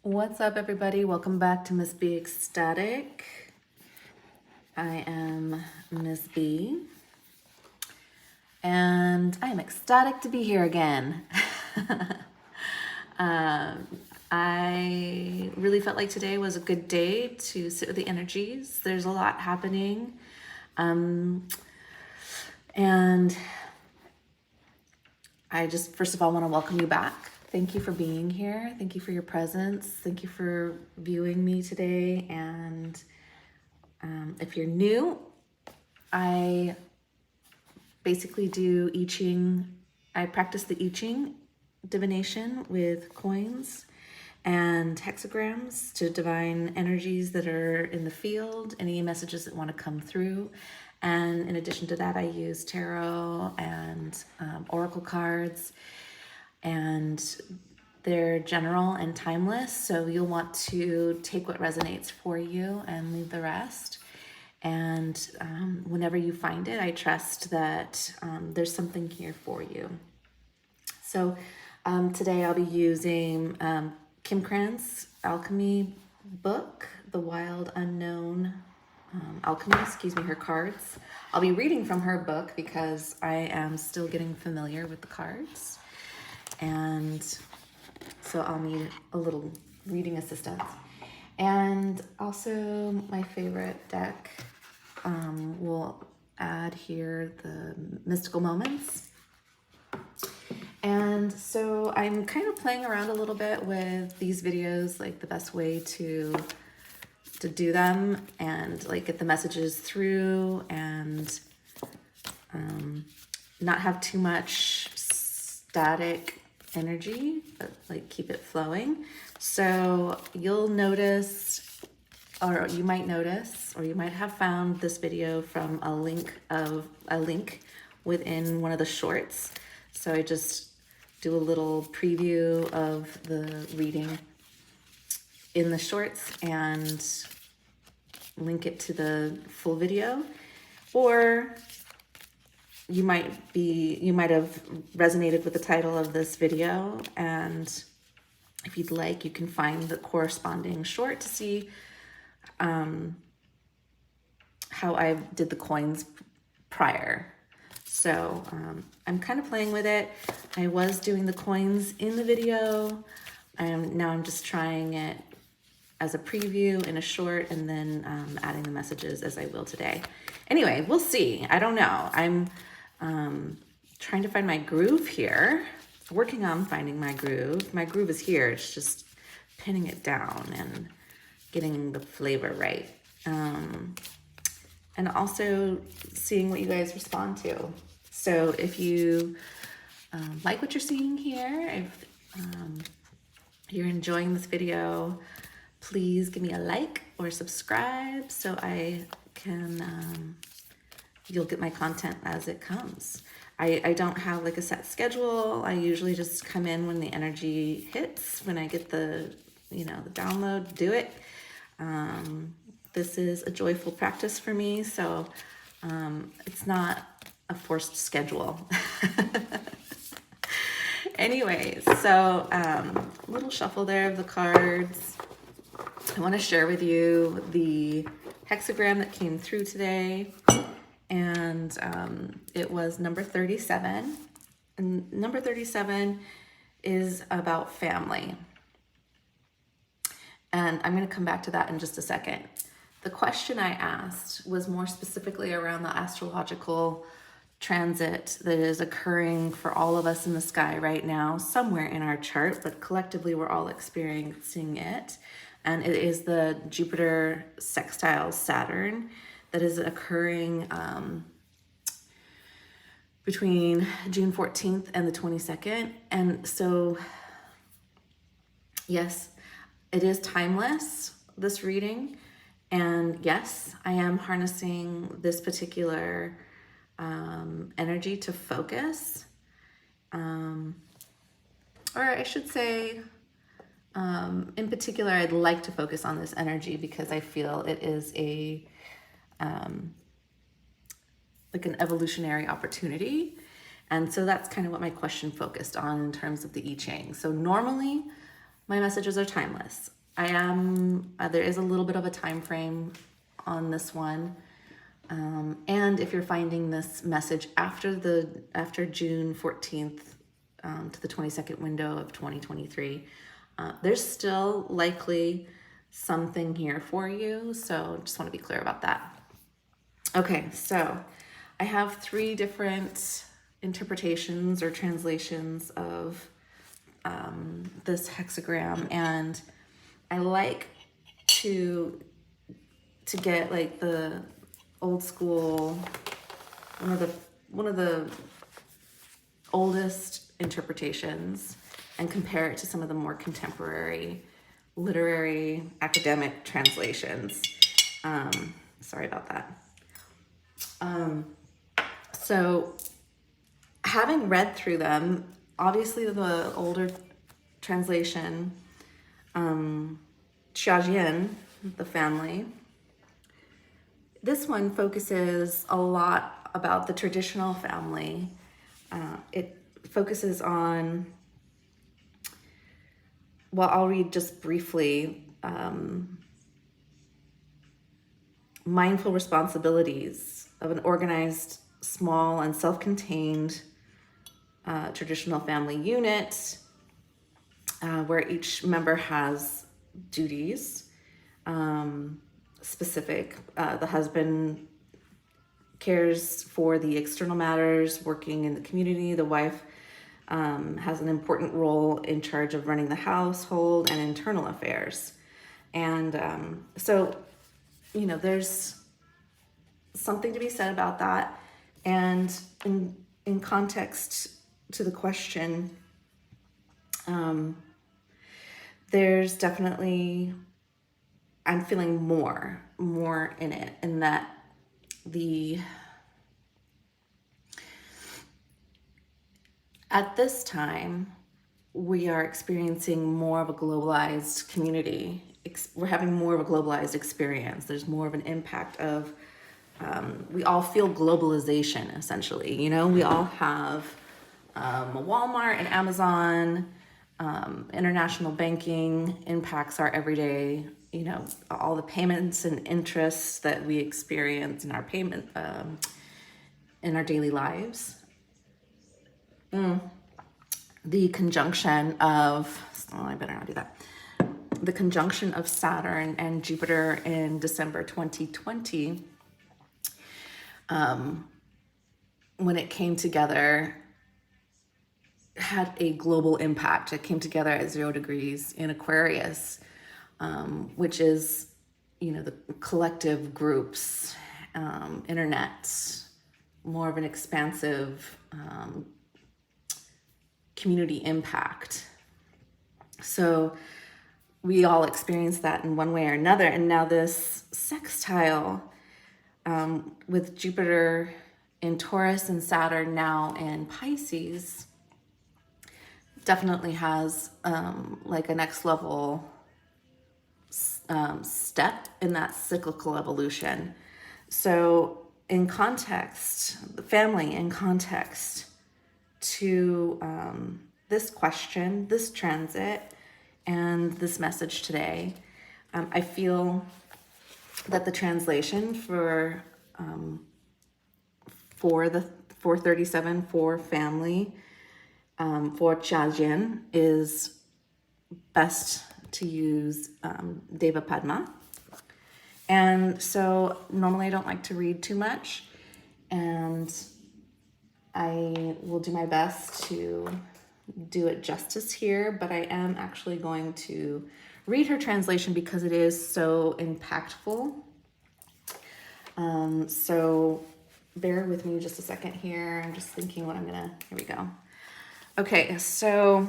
What's up, everybody? Welcome back to Miss B Ecstatic. I am Miss B, and I am ecstatic to be here again. I really felt like today was a good day to sit with the energies. There's a lot happening, and I just, first of all, want to welcome you back. Thank you for being here. Thank you for your presence. Thank you for viewing me today. And if you're new, I basically do I Ching. I practice the I Ching divination with coins and hexagrams to divine energies that are in the field, any messages that want to come through. And in addition to that, I use tarot and oracle cards, and they're general and timeless. So you'll want to take what resonates for you and leave the rest. And whenever you find it, I trust that there's something here for you. So today I'll be using Kim Krantz' alchemy book, The Wild Unknown Alchemy, her cards. I'll be reading from her book because I am still getting familiar with the cards. And so I'll need a little reading assistance. And also my favorite deck, we'll add here the mystical moments. And so I'm kind of playing around a little bit with these videos, like the best way to do them and like get the messages through and not have too much static energy, but like keep it flowing. So you'll notice, or you might notice, or you might have found this video from a link within one of the shorts. So I just do a little preview of the reading in the shorts and link it to the full video. Or you might have resonated with the title of this video, and if you'd like, you can find the corresponding short to see how I did the coins prior. So I'm kind of playing with it. I was doing the coins in the video. Now I'm just trying it as a preview in a short, and then adding the messages as I will today. Anyway, we'll see. I don't know. I'm trying to find my groove here. Working on finding my groove. My groove is here. It's just pinning it down and getting the flavor right. And also seeing what you guys respond to. So if you like what you're seeing here, if you're enjoying this video, please give me a like or subscribe so I can, you'll get my content as it comes. I don't have like a set schedule. I usually just come in when the energy hits, when I get the, the download, do it. This is a joyful practice for me, so it's not a forced schedule. Anyways, so a little shuffle there of the cards. I want to share with you the hexagram that came through today, and it was number 37. And number 37 is about family. And I'm going to come back to that in just a second. The question I asked was more specifically around the astrological transit that is occurring for all of us in the sky right now, somewhere in our chart, but collectively we're all experiencing it. And it is the Jupiter sextile Saturn that is occurring between June 14th and the 22nd. And so, yes, it is timeless, this reading. And yes, I am harnessing this particular energy to focus. Or I should say, in particular, I'd like to focus on this energy because I feel it is like an evolutionary opportunity. And so that's kind of what my question focused on in terms of the I Ching. So normally my messages are timeless. there is a little bit of a time frame on this one. And if you're finding this message after June 14th to the 22nd window of 2023, there's still likely something here for you. So just want to be clear about that. Okay, so I have 3 different interpretations or translations of this hexagram, and I like to get like the old school, one of the oldest interpretations, and compare it to some of the more contemporary literary academic translations. Sorry about that. So having read through them, obviously the older translation, Xiajian, the family, this one focuses a lot about the traditional family. It focuses on, well, I'll read just briefly, mindful responsibilities of an organized, small, and self-contained traditional family unit, where each member has duties specific. The husband cares for the external matters, working in the community. The wife has an important role in charge of running the household and internal affairs. And so, there's something to be said about that. And in context to the question, there's definitely, I'm feeling more in it, in that at this time, we are experiencing more of a globalized community. We're having more of a globalized experience. There's more of an impact of, we all feel globalization, essentially. We all have Walmart and Amazon, international banking impacts our everyday, all the payments and interests that we experience in our payment, in our daily lives. The conjunction of, I better not do that. The conjunction of Saturn and Jupiter in December 2020, when it came together, had a global impact. It came together at 0 degrees in Aquarius, which is, the collective groups, internet, more of an expansive community impact. So we all experience that in one way or another. And now this sextile with Jupiter in Taurus and Saturn now in Pisces definitely has like a next level step in that cyclical evolution. So in context, the family in context to this question, this transit, and this message today, I feel that the translation for the 437 for family, for Jiajin, is best to use Deva Padma. And so normally I don't like to read too much, and I will do my best to do it justice here, but I am actually going to read her translation because it is so impactful. So bear with me just a second here. I'm just thinking what here we go. Okay, so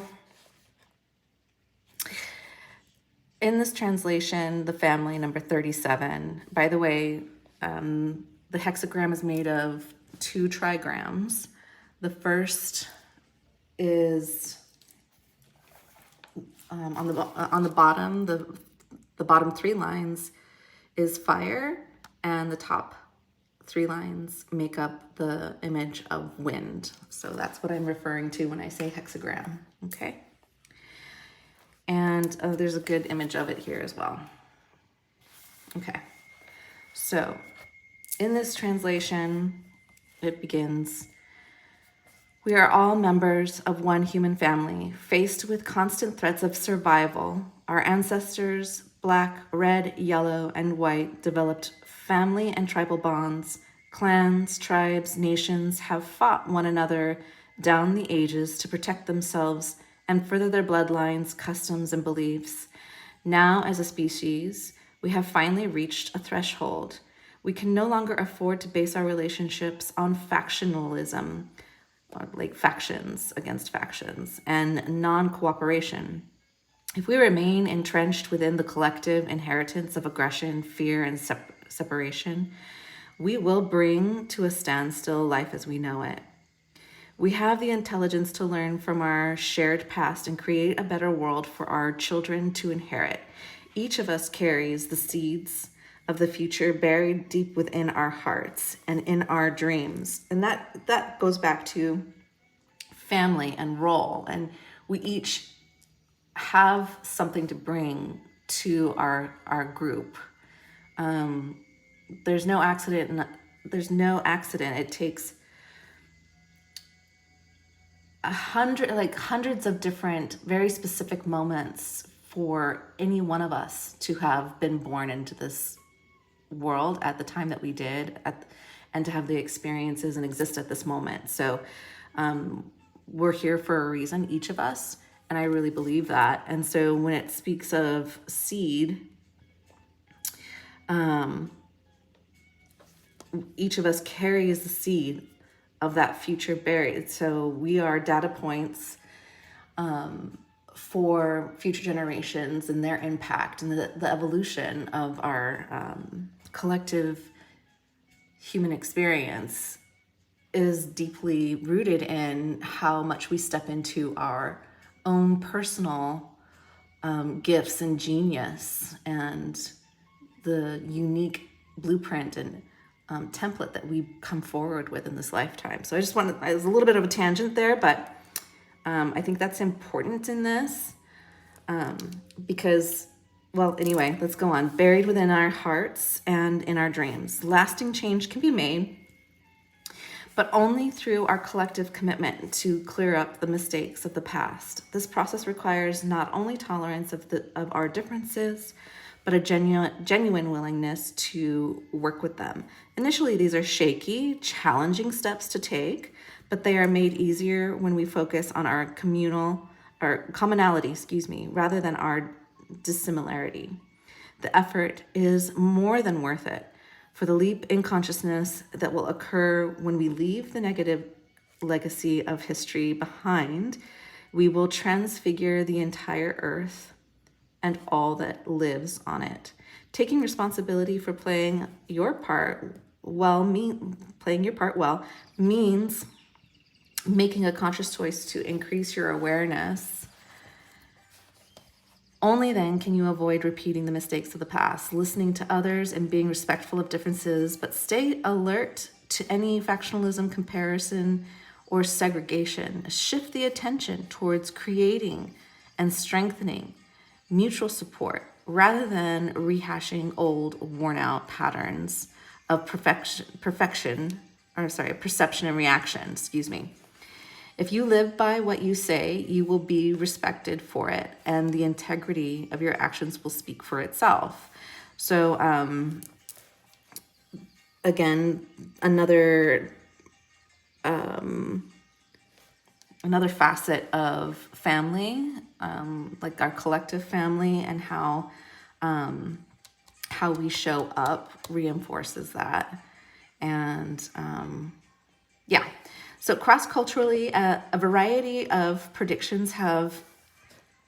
in this translation, the family, number 37, by the way, the hexagram is made of 2 trigrams. The first is on the bottom, the bottom 3 lines is fire, and the top 3 lines make up the image of wind. So that's what I'm referring to when I say hexagram, okay? And And there's a good image of it here as well. Okay, so in this translation, it begins, "We are all members of one human family, faced with constant threats of survival. Our ancestors, black, red, yellow, and white, developed family and tribal bonds. Clans, tribes, nations have fought one another down the ages to protect themselves and further their bloodlines, customs, and beliefs. Now, as a species, we have finally reached a threshold. We can no longer afford to base our relationships on factionalism, or like factions against factions, and non-cooperation. If we remain entrenched within the collective inheritance of aggression, fear, and separation, we will bring to a standstill life as we know it. We have the intelligence to learn from our shared past and create a better world for our children to inherit. Each of us carries the seeds of the future buried deep within our hearts and in our dreams." And that goes back to family and role. And we each have something to bring to our group. There's no accident. It takes hundreds of different, very specific moments for any one of us to have been born into this world at the time that we did, and to have the experiences and exist at this moment. So we're here for a reason, each of us, and I really believe that. And so when it speaks of seed, each of us carries the seed of that future buried. So we are data points for future generations and their impact, and the evolution of our collective human experience is deeply rooted in how much we step into our own personal gifts and genius, and the unique blueprint and template that we come forward with in this lifetime. So I was a little bit of a tangent there, but I think that's important in this because, well, anyway, let's go on. Buried within our hearts and in our dreams. Lasting change can be made, but only through our collective commitment to clear up the mistakes of the past. This process requires not only tolerance of our differences, but a genuine willingness to work with them. Initially, these are shaky, challenging steps to take, but they are made easier when we focus on our commonality, rather than our dissimilarity. The effort is more than worth it. For the leap in consciousness that will occur when we leave the negative legacy of history behind, we will transfigure the entire earth and all that lives on it. Taking responsibility for playing your part well means making a conscious choice to increase your awareness. Only then can you avoid repeating the mistakes of the past, listening to others and being respectful of differences, but stay alert to any factionalism, comparison, or segregation. Shift the attention towards creating and strengthening mutual support rather than rehashing old, worn-out patterns of perception and reaction. If you live by what you say, you will be respected for it, and the integrity of your actions will speak for itself. So, again, another facet of family, like our collective family, and how we show up reinforces that. And so cross-culturally, a variety of predictions have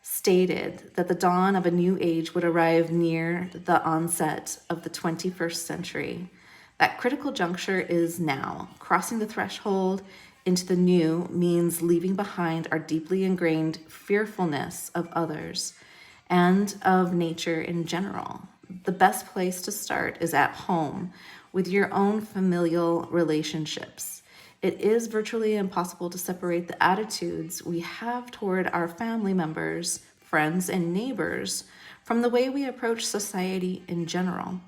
stated that the dawn of a new age would arrive near the onset of the 21st century. That critical juncture is now. Crossing the threshold into the new means leaving behind our deeply ingrained fearfulness of others and of nature in general. The best place to start is at home with your own familial relationships. It is virtually impossible to separate the attitudes we have toward our family members friends, and neighbors from the way we approach society in general.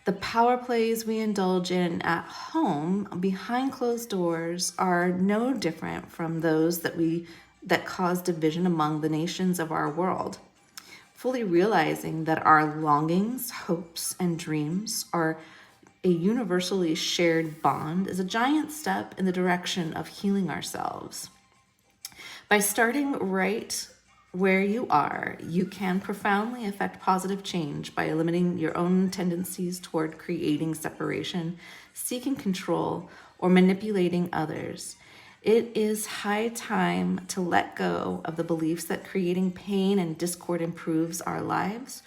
The power plays we indulge in at home behind closed doors are no different from those that cause division among the nations of our world. Fully realizing that our longings, hopes, and dreams are a universally shared bond is a giant step in the direction of healing ourselves. By starting right where you are, you can profoundly affect positive change by limiting your own tendencies toward creating separation, seeking control, or manipulating others. It is high time to let go of the beliefs that creating pain and discord improves our lives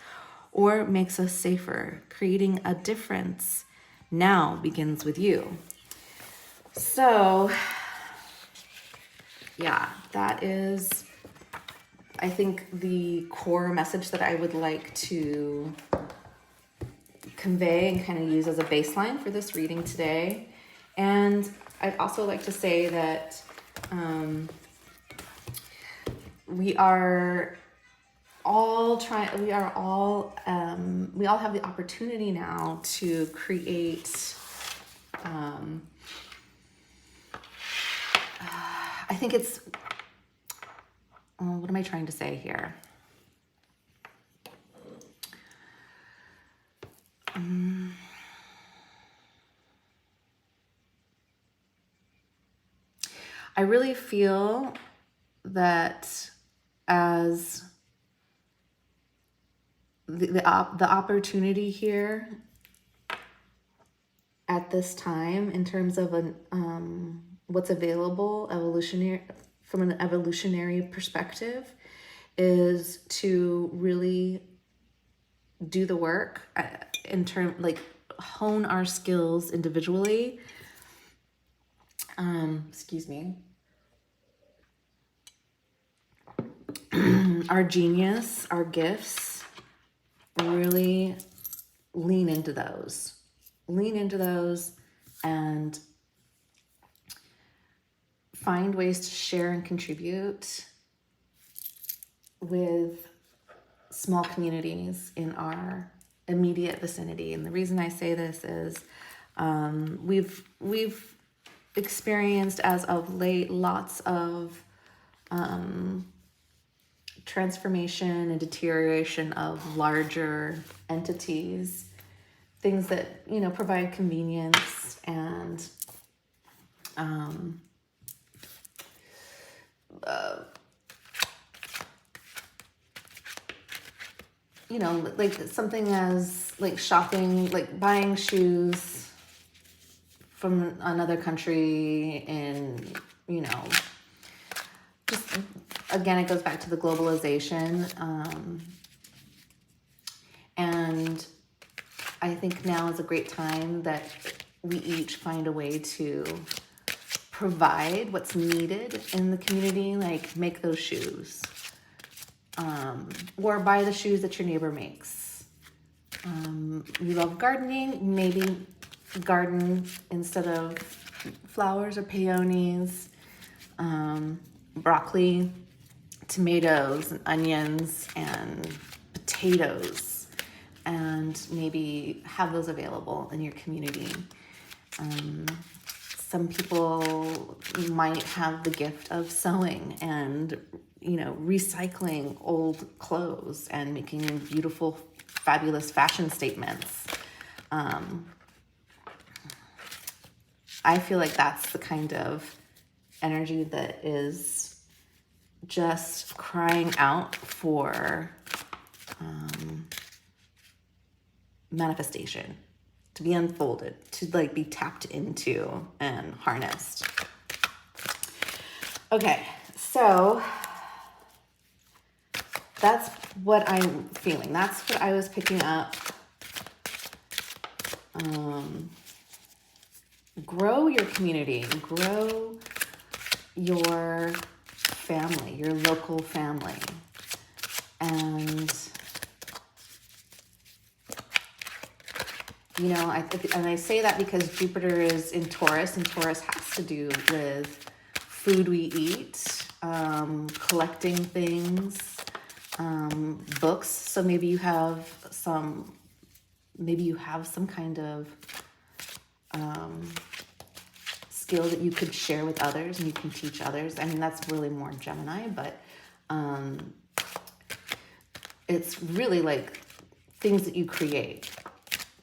or makes us safer. Creating a difference now begins with you. So, yeah, that is, I think, the core message that I would like to convey and kind of use as a baseline for this reading today. And I'd also like to say that we all have the opportunity now to create, I think it's, what am I trying to say here? I really feel that as the opportunity here at this time in terms of what's available from an evolutionary perspective is to really do the work hone our skills individually. Excuse me. Our genius, our gifts, really lean into those and find ways to share and contribute with small communities in our immediate vicinity. And the reason I say this is we've experienced as of late lots of transformation and deterioration of larger entities, things that, provide convenience and like something as like shopping, like buying shoes from another country and, just again, it goes back to the globalization. And I think now is a great time that we each find a way to provide what's needed in the community, like make those shoes, or buy the shoes that your neighbor makes. You love gardening, maybe garden instead of flowers or peonies, broccoli, tomatoes and onions and potatoes, and maybe have those available in your community. Some people might have the gift of sewing and, recycling old clothes and making beautiful, fabulous fashion statements. I feel like that's the kind of energy that is just crying out for manifestation, to be unfolded, to be tapped into and harnessed. Okay, so that's what I'm feeling. That's what I was picking up. Grow your community, grow your family, your local family. And, I say that because Jupiter is in Taurus, and Taurus has to do with food we eat, collecting things, books. So maybe you have some kind of skill that you could share with others and you can teach others. I mean, that's really more Gemini, but it's really like things that you create,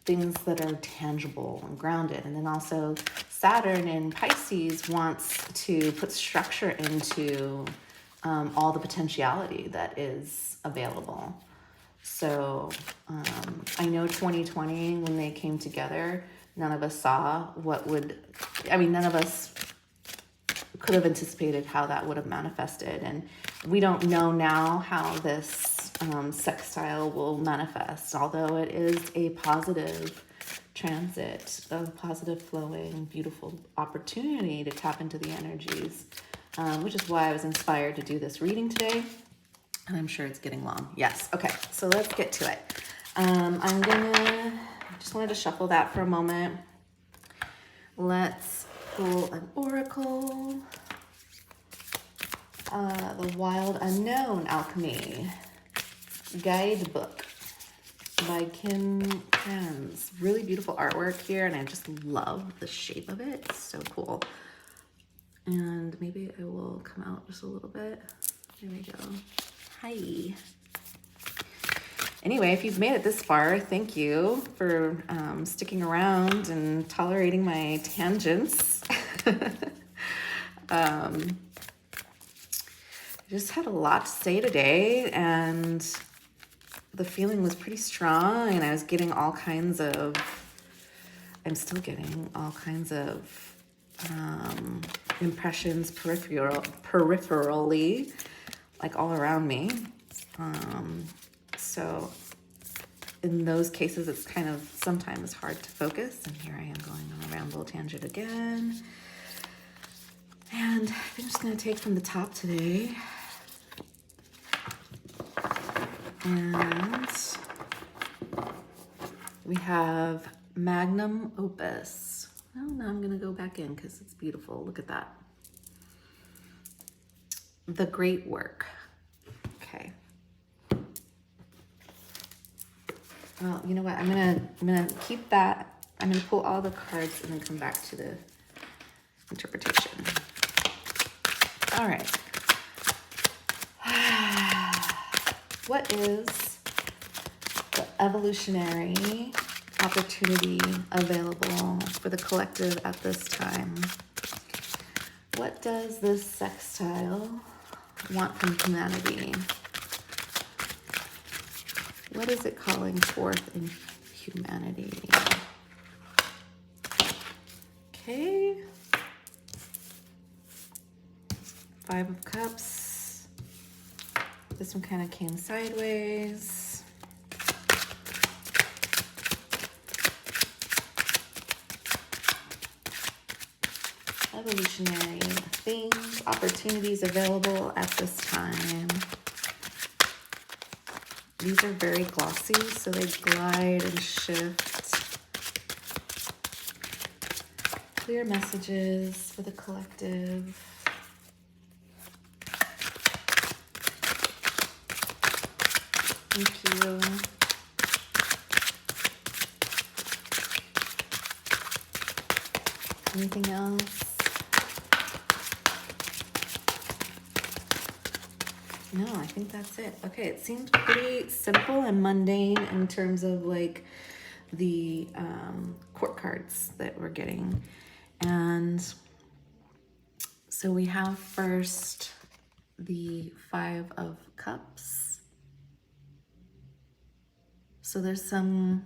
things that are tangible and grounded. And then also Saturn in Pisces wants to put structure into all the potentiality that is available. So I know 2020, when they came together, none of us saw none of us could have anticipated how that would have manifested. And we don't know now how this sextile will manifest, although it is a positive transit, a positive flowing, beautiful opportunity to tap into the energies, which is why I was inspired to do this reading today. And I'm sure it's getting long. Yes. Okay. So let's get to it. Just wanted to shuffle that for a moment. Let's pull an oracle. The Wild Unknown Alchemy Guidebook by Kim Hans. Really beautiful artwork here, and I just love the shape of it. It's so cool. And maybe I will come out just a little bit. There we go. Hi. Anyway, if you've made it this far, thank you for sticking around and tolerating my tangents. I just had a lot to say today, and the feeling was pretty strong, and I was getting I'm still getting all kinds of impressions peripherally, like all around me. So in those cases, it's kind of sometimes hard to focus. And here I am going on a ramble tangent again. And I think I'm just going to take from the top today. And we have Magnum Opus. Oh, now I'm going to go back in because it's beautiful. Look at that. The Great Work. Okay. Well, you know what? I'm gonna keep that. I'm gonna pull all the cards and then come back to the interpretation. All right. What is the evolutionary opportunity available for the collective at this time? What does this sextile want from humanity? What is it calling forth in humanity? Okay. 5 of Cups. This one kind of came sideways. Evolutionary things, opportunities available at this time. These are very glossy, so they glide and shift. Clear messages for the collective. Thank you. Anything else? No, I think that's it. Okay, it seems pretty simple and mundane in terms of like the court cards that we're getting. And so we have first the 5 of Cups. So there's some,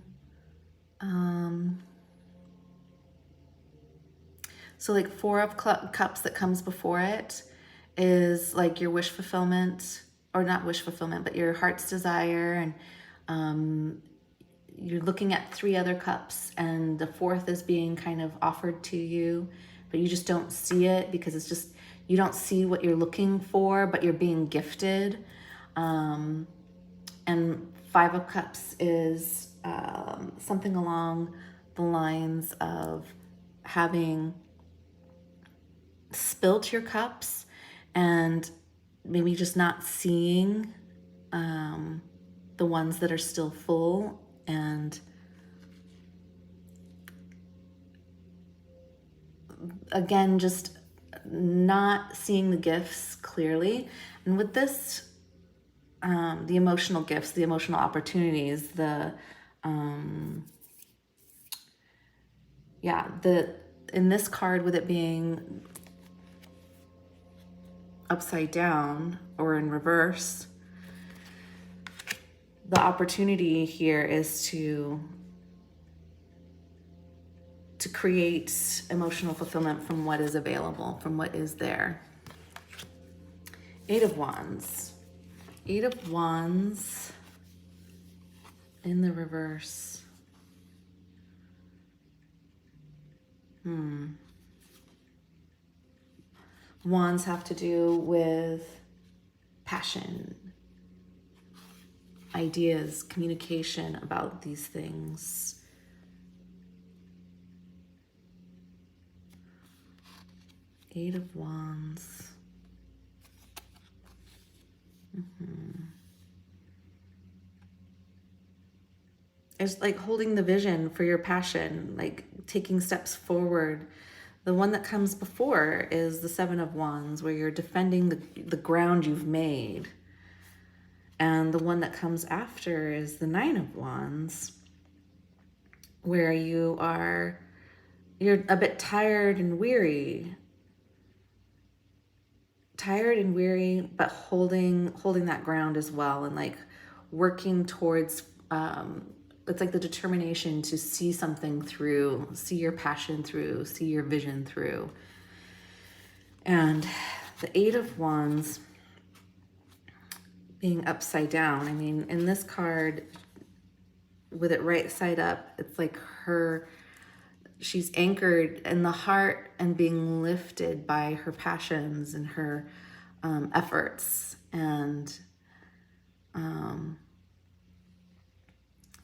so like 4 of Cups that comes before it is like your wish fulfillment, or not wish fulfillment, but your heart's desire. And you're looking at 3 other cups, and the 4th is being kind of offered to you, but you just don't see it because it's just, you don't see what you're looking for, but you're being gifted. And 5 of Cups is something along the lines of having spilt your cups and maybe just not seeing ones that are still full, and again, just not seeing the gifts clearly. And with this, the emotional gifts, the emotional opportunities, in this card, with it being upside down or in reverse, the opportunity here is to create emotional fulfillment from what is available, from what is there. Eight of Wands. Eight of Wands in the reverse. Wands have to do with passion, ideas, communication about these things. Eight of Wands. It's like holding the vision for your passion, like taking steps forward. The one that comes before is the Seven of Wands, where you're defending the ground you've made. And the one that comes after is the Nine of Wands, where you're a bit tired and weary, but holding that ground as well, and like working towards, it's like the determination to see something through, see your passion through, see your vision through. And the Eight of Wands being upside down, I mean, in this card, with it right side up, it's like she's anchored in the heart and being lifted by her passions and her efforts. And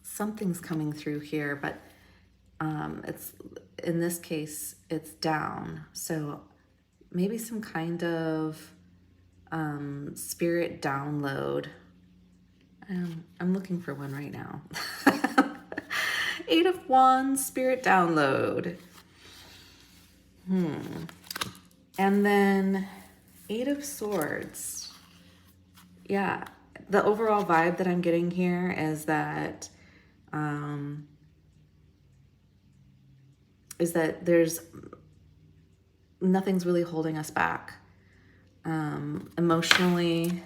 something's coming through here, but it's, in this case, it's down. So maybe some kind of spirit download. I'm looking for one right now. Eight of Wands, spirit download. And then Eight of Swords. Yeah, the overall vibe that I'm getting here is that there's nothing's really holding us back emotionally,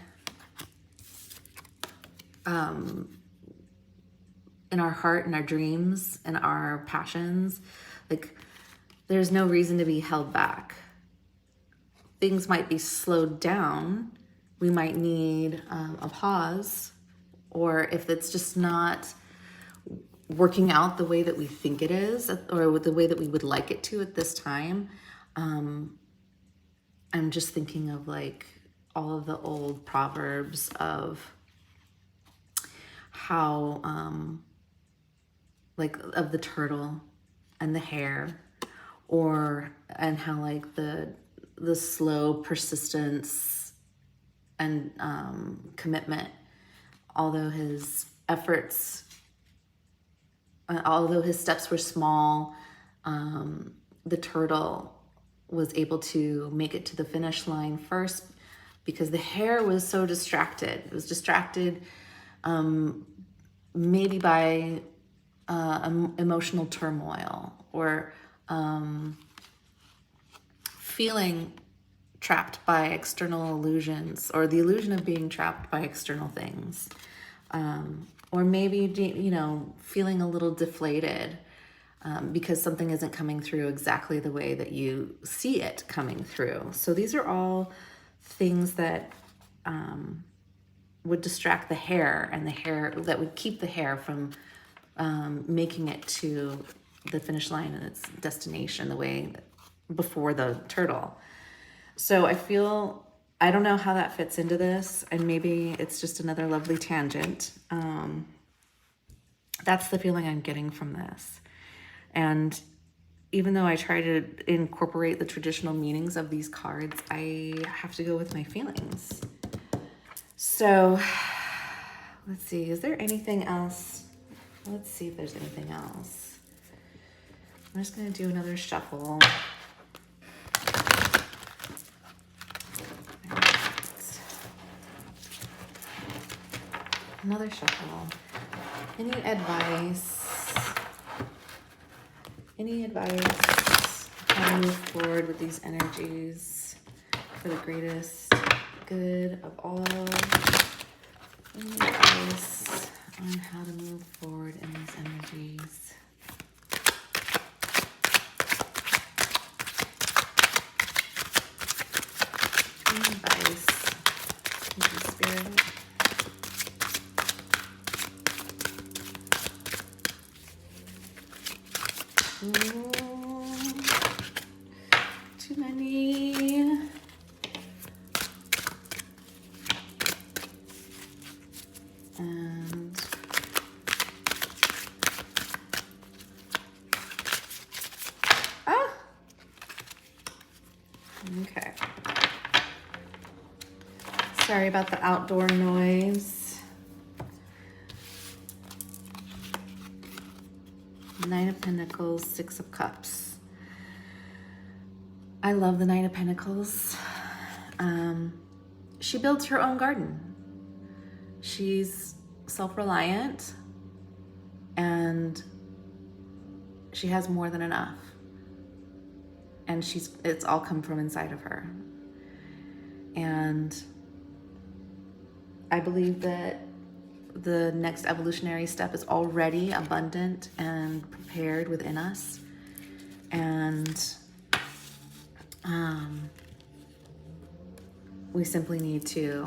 in our heart and our dreams and our passions. Like, there's no reason to be held back. Things might be slowed down. We might need a pause, or if it's just not working out the way that we think it is, or the way that we would like it to at this time. I'm just thinking of like all of the old proverbs of how, like of the turtle and the hare, and how like the slow persistence and commitment, although his steps were small, the turtle was able to make it to the finish line first because the hare was so distracted. It was distracted maybe by emotional turmoil, or feeling trapped by external illusions, or the illusion of being trapped by external things. Or maybe, feeling a little deflated because something isn't coming through exactly the way that you see it coming through. So these are all things that would distract the hare, and that would keep the hare from making it to the finish line and its destination the way before the turtle. So I don't know how that fits into this, and maybe it's just another lovely tangent. That's the feeling I'm getting from this. And even though I try to incorporate the traditional meanings of these cards, I have to go with my feelings. So Let's see, is there anything else? Let's see if there's anything else. I'm just gonna do another shuffle. Another shuffle. Any advice? Any advice how to move forward with these energies for the greatest good of all? Any advice on how to move forward in these energies? Any advice? Thank you, Spirit. Ooh, too many. And okay. Sorry about the outdoor noise. Nine of Pentacles, Six of Cups. I love the Nine of Pentacles. She builds her own garden. She's self-reliant and she has more than enough. And it's all come from inside of her. And I believe that the next evolutionary step is already abundant and prepared within us. And we simply need to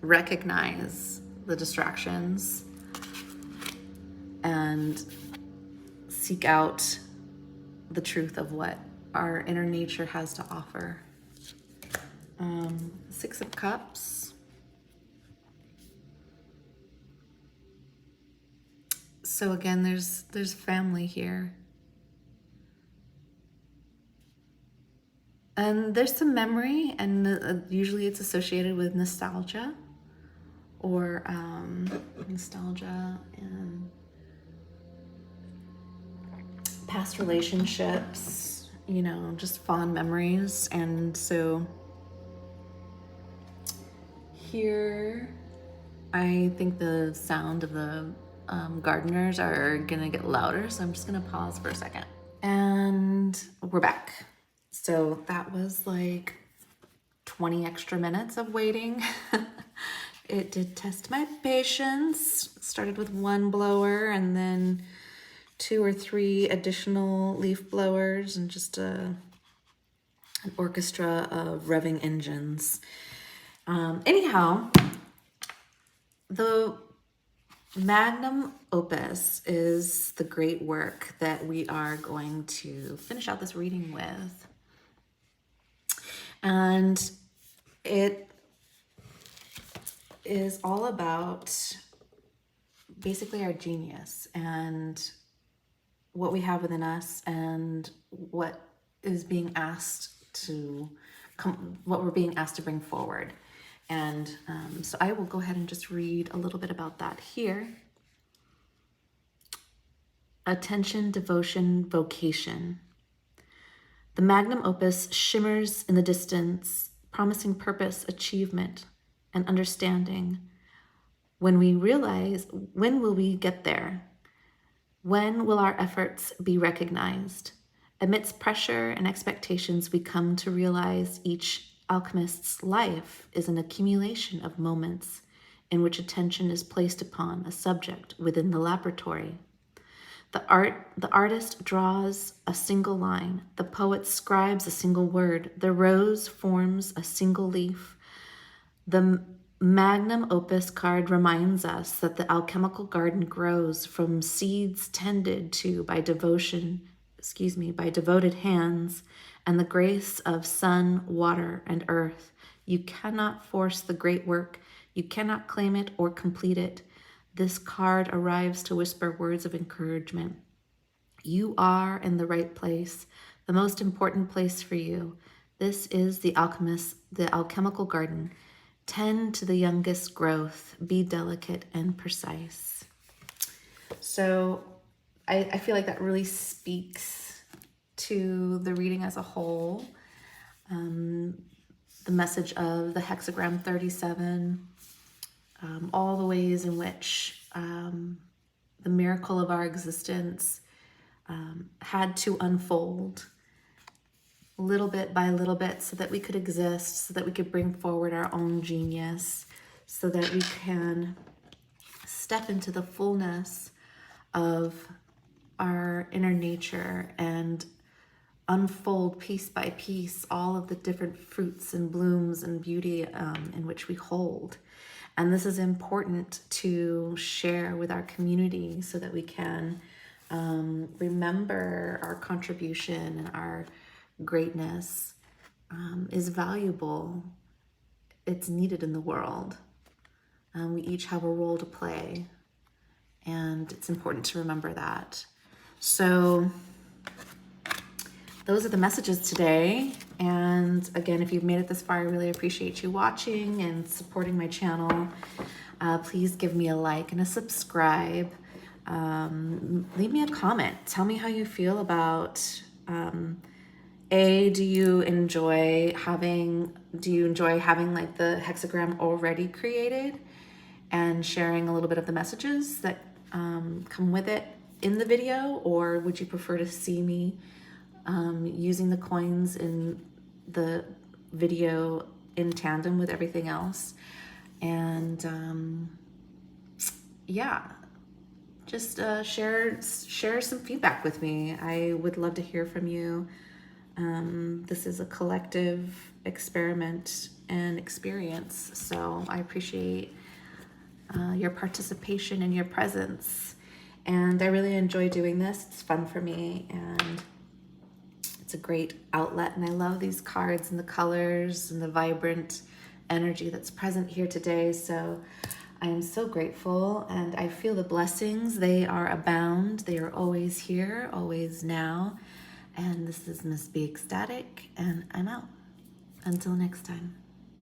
recognize the distractions and seek out the truth of what our inner nature has to offer. Six of Cups. So again, there's family here. And there's some memory, and usually it's associated with nostalgia or nostalgia and past relationships, you know, just fond memories. And so here, I think the sound of the gardeners are gonna get louder, so I'm just gonna pause for a second. And we're back. So that was like 20 extra minutes of waiting. It did test my patience. Started with one blower and then 2 or 3 additional leaf blowers and just an orchestra of revving engines. Anyhow, the magnum opus is the great work that we are going to finish out this reading with. And it is all about basically our genius and what we have within us and what is being asked to what we're being asked to bring forward. And so I will go ahead and just read a little bit about that here. Attention, devotion, vocation. The magnum opus shimmers in the distance, promising purpose, achievement, and understanding. When will we get there? When will our efforts be recognized? Amidst pressure and expectations, we come to realize each alchemist's life is an accumulation of moments in which attention is placed upon a subject within the laboratory. The artist draws a single line. The poet scribes a single word. The rose forms a single leaf. The magnum opus card reminds us that the alchemical garden grows from seeds tended to by devoted hands and the grace of sun, water, and earth. You cannot force the great work. You cannot claim it or complete it. This card arrives to whisper words of encouragement. You are in the right place, the most important place for you. This is the alchemical garden. Tend to the youngest growth, be delicate and precise. So I feel like that really speaks to the reading as a whole. The message of the hexagram 37, all the ways in which the miracle of our existence had to unfold little bit by little bit so that we could exist, so that we could bring forward our own genius, so that we can step into the fullness of our inner nature and unfold piece by piece all of the different fruits and blooms and beauty in which we hold. And this is important to share with our community so that we can remember our contribution and our greatness is valuable. It's needed in the world. We each have a role to play, and it's important to remember that. So those are the messages today. And again, if you've made it this far, I really appreciate you watching and supporting my channel. Please give me a like and a subscribe. Leave me a comment. Tell me how you feel about, do you enjoy having like the hexagram already created and sharing a little bit of the messages that come with it in the video? Or would you prefer to see me using the coins in the video in tandem with everything else? And yeah, just share some feedback with me. I would love to hear from you. This is a collective experiment and experience, so I appreciate your participation and your presence. And I really enjoy doing this. It's fun for me, and it's a great outlet. And I love these cards and the colors and the vibrant energy that's present here today. So I am so grateful, and I feel the blessings. They are abound. They are always here, always now. And this is Miss Be Ecstatic, and I'm out. Until next time.